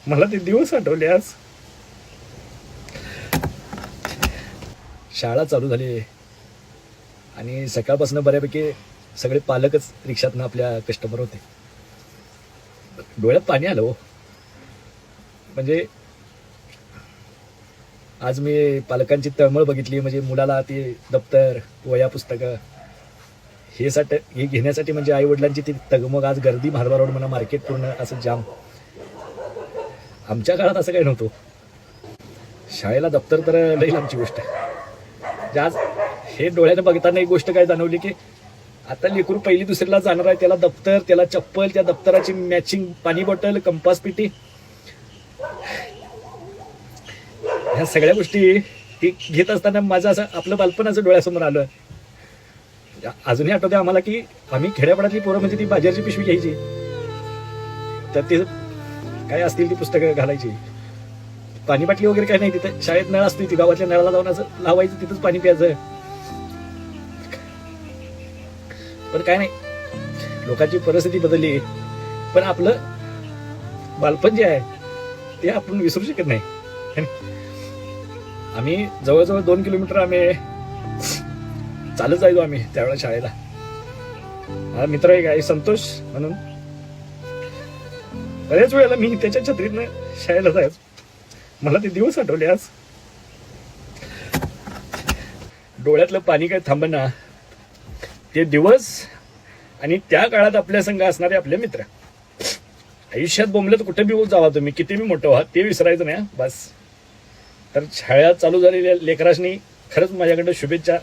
मला ते दिवस आठवले आज. शाळा चालू झाली आणि सकाळपासून बऱ्यापैकी सगळे पालकच रिक्षातनं आपल्या कस्टमर होते. डोळ्यात पाणी आलं हो. म्हणजे आज मी पालकांची तळमळ बघितली. म्हणजे मुलाला ते दप्तर, वह्या, पुस्तकं हे घेण्यासाठी म्हणजे आई वडिलांची ती तगमग. आज गर्दी भारवा रोड म्हणा, मार्केट पूर्ण असं जाम. आमच्या काळात असं काही नव्हतं. शाळेला दप्तर तर लई लांबची गोष्ट आहे. म्हणजे आज हे डोळ्याने बघताना एक गोष्ट काय जाणवली की आता लेकरू पहिली दुसरीला जाणार आहे, त्याला दप्तर, त्याला चप्पल, त्या दप्तराची मॅचिंग पाणी बॉटल, कंपास पेटी, ह्या सगळ्या गोष्टी घेत असताना माझं असं आपलं बालपण असं डोळ्यासमोर आलं. अजूनही आठवते आम्हाला की आम्ही खेड्यापाड्यातली पोरं म्हणजे ती बाजारची पिशवी घ्यायची, तर ते काय असतील ती पुस्तकं घालायची. पाणी बाटली वगैरे काय नाही, तिथे शाळेत नळ असते, ती गावातल्या नळाला जाऊन असं लावायचं, तिथंच पाणी प्यायचं. पण काय नाही, लोकांची परिस्थिती बदलली, पण आपलं बालपण जे आहे ते आपण विसरू शकत नाही. आम्ही जवळजवळ 2 किलोमीटर आम्ही चालत जायचो आम्ही त्यावेळेला शाळेला. माझा मित्र एक आहे संतोष म्हणून, बऱ्याच वेळेला मी त्याच्या छत्रीतनं शाळेला जायचो. मला ते दिवस आठवले आज. डोळ्यातलं पाणी काय थांबना. ते दिवस आणि त्या काळात आपल्या संघ असणारे आपले मित्र. आयुष्यात बोंबलत कुठे बी जावा तुम्ही, किती बी मोठं व्हा, ते विसरायचं नाही बस. तर शाळा चालू झालेल्या लेकरांनी खरंच माझ्याकडं शुभेच्छा.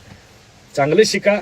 चांगलं शिका,